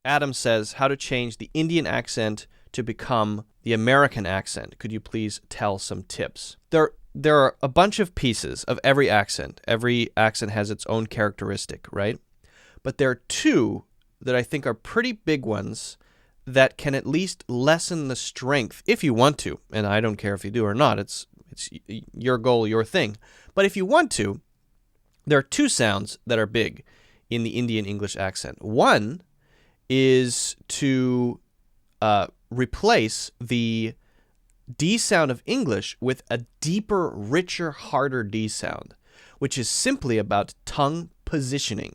Adam says, how to change the Indian accent to become the American accent. Could you please tell some tips? There are a bunch of pieces of every accent. Every accent has its own characteristic, right? But there are two that I think are pretty big ones that can at least lessen the strength, if you want to. And I don't care if you do or not. It's your goal, your thing. But if you want to, there are two sounds that are big in the Indian English accent. One is to replace the D sound of English with a deeper, richer, harder D sound, which is simply about tongue positioning,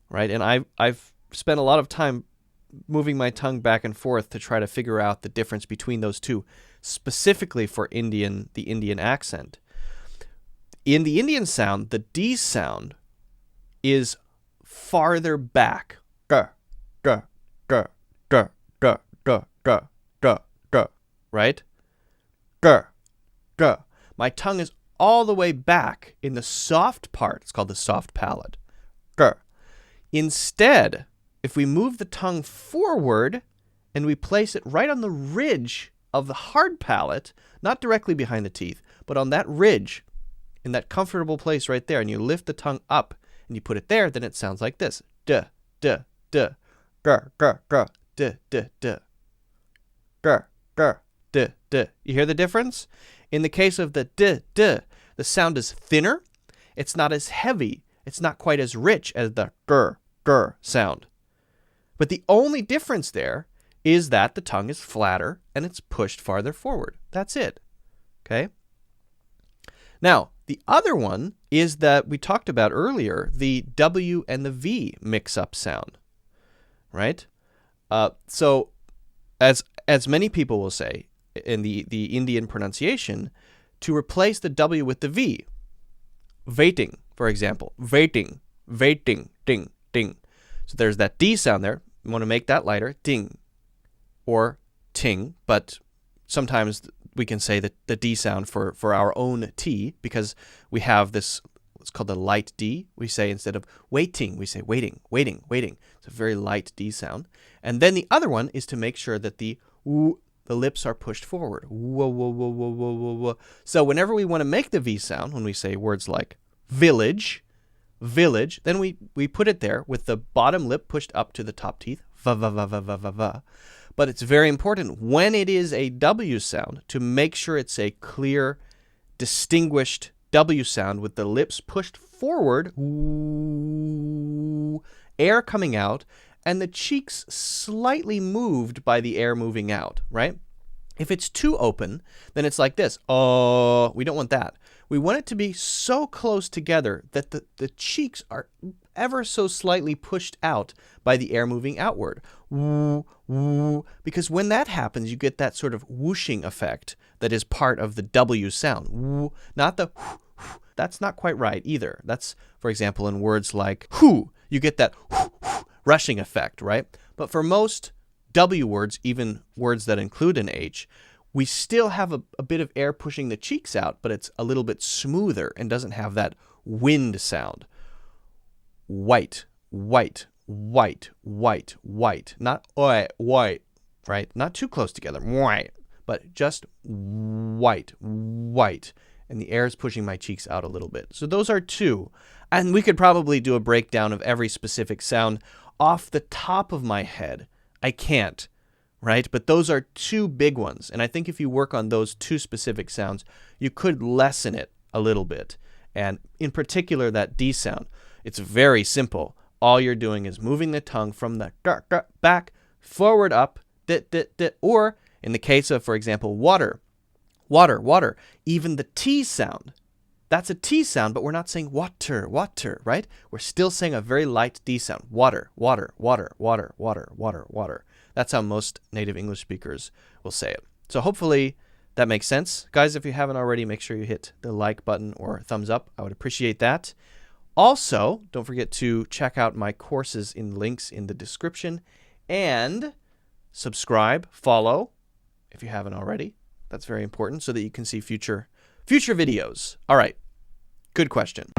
right? And I've spent a lot of time moving my tongue back and forth to try to figure out the difference between those two, specifically for the Indian accent. In the Indian sound, the D sound is farther back. Right? My tongue is all the way back in the soft part. It's called the soft palate. Instead, if we move the tongue forward and we place it right on the ridge of the hard palate, not directly behind the teeth, but on that ridge, in that comfortable place right there, and you lift the tongue up and you put it there, then it sounds like this. Duh, duh, duh. Grr, grr, grr. Duh, duh, duh. Grr, grr. Duh, duh. You hear the difference? In the case of the duh, duh, the sound is thinner. It's not as heavy. It's not quite as rich as the grr, grr sound. But the only difference there is that the tongue is flatter and it's pushed farther forward. That's it. Okay? Now, the other one is that we talked about earlier, the W and the V mix-up sound, right? So, as many people will say in the Indian pronunciation, to replace the W with the V, waiting, for example, waiting, waiting, ding, ding. So there's that D sound there. You want to make that lighter, ding, or ting, but sometimes we can say the D sound for our own T because we have this, it's called the light D. We say instead of waiting, we say waiting, waiting, waiting. It's a very light D sound. And then the other one is to make sure that the lips are pushed forward. Whoa, whoa, whoa, whoa, whoa, whoa, whoa. So whenever we want to make the V sound, when we say words like village, village, then we put it there with the bottom lip pushed up to the top teeth. Va, va, va, va, va, va, va. But it's very important when it is a W sound to make sure it's a clear, distinguished W sound with the lips pushed forward, air coming out, and the cheeks slightly moved by the air moving out, right? If it's too open, then it's like this. Oh, we don't want that. We want it to be so close together that the cheeks are ever so slightly pushed out by the air moving outward. Woo, woo. Because when that happens, you get that sort of whooshing effect that is part of the W sound. Woo, not the whoo, whoo. That's not quite right either. That's, for example, in words like who, you get that whoo, whoo, rushing effect, right? But for most W words, even words that include an H, we still have a bit of air pushing the cheeks out, but it's a little bit smoother and doesn't have that wind sound. White, white, white, white, white. Not white, white, right? Not too close together, white, but just white, white. And the air is pushing my cheeks out a little bit. So those are two. And we could probably do a breakdown of every specific sound off the top of my head. I can't, right? But those are two big ones. And I think if you work on those two specific sounds, you could lessen it a little bit. And in particular, that D sound. It's very simple. All you're doing is moving the tongue from the back, forward, up, or in the case of, for example, water, water, water, even the T sound. That's a T sound, but we're not saying water, water, right? We're still saying a very light D sound. Water, water, water, water, water, water, water. That's how most native English speakers will say it. So hopefully that makes sense. Guys, if you haven't already, make sure you hit the like button or thumbs up. I would appreciate that. Also, don't forget to check out my courses in links in the description and subscribe, follow if you haven't already. That's very important so that you can see future videos. All right. Good question.